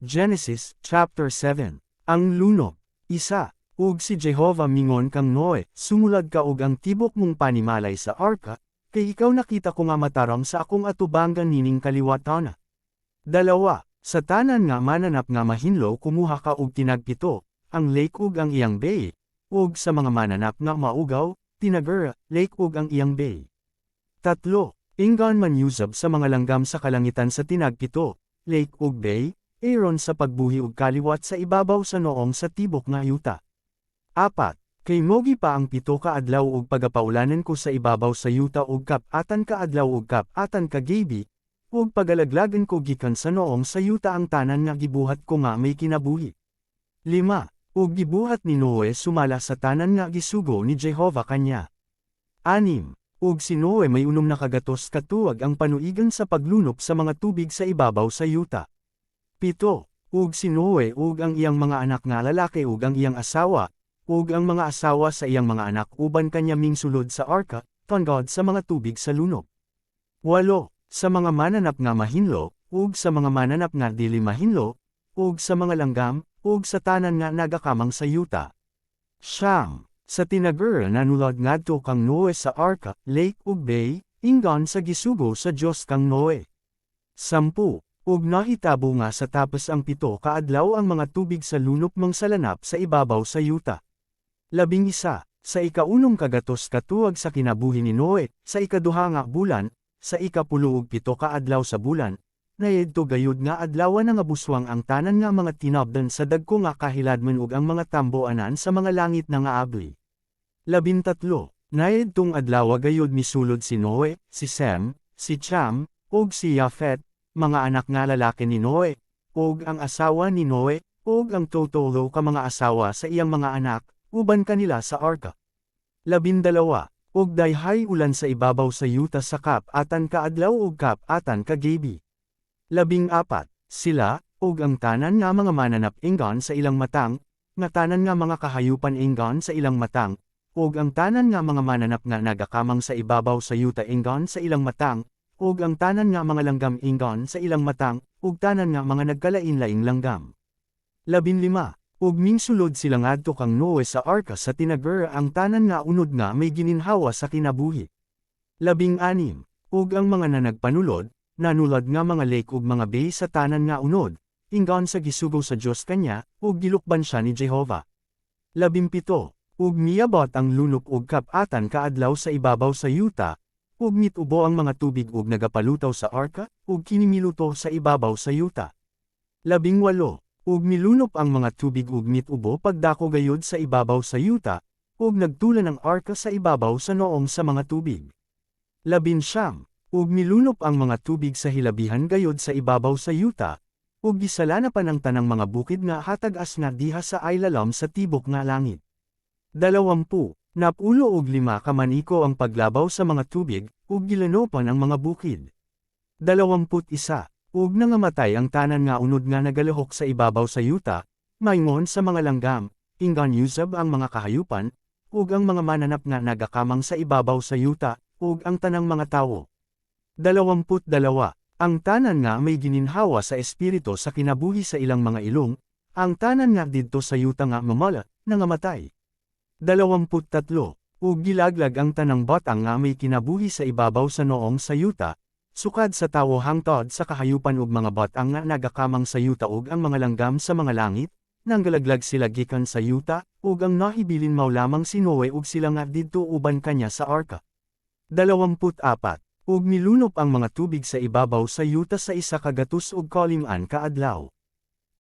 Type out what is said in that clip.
Genesis, chapter 7. Ang lunop. Isa. Ug si Jehovah mingon kang Noe, sumulad ka og ang tibok mong panimalay sa arka, kay ikaw nakita ko nga mataram sa akong atubangan nining kaliwatana. Dalawa. Sa tanan nga mananap nga mahinlo kumuha ka og tinagpito, ang lake ug ang iyang bay, ug sa mga mananap nga maugaw, tinager, lake ug ang iyang bay. Tatlo. Ingon man usab sa mga langgam sa kalangitan sa tinagpito, lake ug bay, Aaron sa pagbuhi ug kaliwat sa ibabaw sa noong sa tibok nga yuta. Apat. Kay mogi pa ang 7 ka adlaw ug pagapaulanan ko sa ibabaw sa yuta ug kap-atan ka adlaw ug kap-atan ka gabi, ug pagalaglagan ko gikan sa noong sa yuta ang tanan nga gibuhat ko nga may kinabuhi. 5. Ug gibuhat ni Noe sumala sa tanan nga gisugo ni Jehovah kanya. 6. Ug si Noe may unom na kagatos katuig ang panuigan sa paglunop sa mga tubig sa ibabaw sa yuta. 7. Ug si Noe ug ang iyang mga anak nga lalaki ug ang iyang asawa, ug ang mga asawa sa iyang mga anak uban kanya mingsulod sa arka, tungod sa mga tubig sa lunop. 8. Sa mga mananap nga mahinlo, ug sa mga mananap nga dili mahinlo, ug sa mga langgam, ug sa tanan nga nagakamang sa yuta. 9. Sa tinager nanulad ngadto kang Noe sa arka, lake ug bay, ingon sa gisugo sa Dios kang Noe. 10. Ug nahitabo nga sa tapos ang 7 ka adlaw ang mga tubig sa lunop mangsalanap sa ibabaw sa yuta. 11. Sa ikaunong kagatos katuig sa kinabuhi ni Noe, sa ikaduha nga bulan, sa ika-10 ug 7 ka adlaw sa bulan, nayadto gayud nga adlawan nga buswang ang tanan nga mga tinabdan sa dagko nga kahiladman ug ang mga tamboanan sa mga langit na nga abli. 13. Nayadtong adlaw gayud misulod si Noe, si Sem, si Cham, ug si Yafet, mga anak nga lalaki ni Noe, ug ang asawa ni Noe, ug ang totoo ka mga asawa sa iyang mga anak, uban kanila sa arka. 12. Ug dayhay ulan sa ibabaw sa yuta sa kap-atan ka adlaw ug kap-atan ka gabi. 14. Sila, ug ang tanan nga mga mananap ingon sa ilang matang, nga tanan nga mga kahayupan ingon sa ilang matang, ug ang tanan nga mga mananap nga nagakamang sa ibabaw sa yuta ingon sa ilang matang, ug ang tanan nga mga langgam ingon sa ilang matang, ug tanan nga mga nagkalain-laing langgam. 15. Ug mingsulod sila ngadto kang Noe sa arka sa tinager ang tanan nga unod nga may gininhawa sa kinabuhi. 16. Ug ang mga nanagpanulod, nanulad nga mga lake ug mga bay sa tanan nga unod, ingon sa gisugo sa Dios kanya, ug gilukban siya ni Jehovah. 17. Ug miabot ang lunop ug kap-atan ka adlaw sa ibabaw sa yuta, ug mitubo ang mga tubig ug nagapalutaw sa arka, ug kinimiluto sa ibabaw sa yuta. 18. Ug milunop ang mga tubig ug mitubo pagdako gayud sa ibabaw sa yuta, ug nagtulan ang arka sa ibabaw sa noong sa mga tubig. 19. Ug milunop ang mga tubig sa hilabihan gayud sa ibabaw sa yuta, ug gisalanapan ang tanang mga bukid nga hatag-as nga diha sa aylalam sa tibok nga langit. 20. Napulo og 5 ka maniko ang paglabaw sa mga tubig, ug gilanopan ang mga bukid. 21. Ug nangamatay ang tanan nga unod nga nagalihok sa ibabaw sa yuta, maingon sa mga langgam, ingon usab ang mga kahayupan, ug ang mga mananap nga nagakamang sa ibabaw sa yuta, ug ang tanang mga tawo. 22. Ang tanan nga may gininhawa sa espiritu sa kinabuhi sa ilang mga ilong, ang tanan nga didto sa yuta nga mamala, nangamatay. 23. Ug gilaglag ang tanang batang nga may kinabuhi sa ibabaw sa noong sa yuta, sukad sa tawo hangtod sa kahayupan ug mga batang nga nagakamang sa yuta ug ang mga langgam sa mga langit, nanggalaglag sila gikan sa yuta, ug ang nahibilin mao lamang si Noe ug sila nga didto uban kanya sa arka. 24. Ug milunop ang mga tubig sa ibabaw sa yuta sa 1 kagatos ug 5 ka adlaw.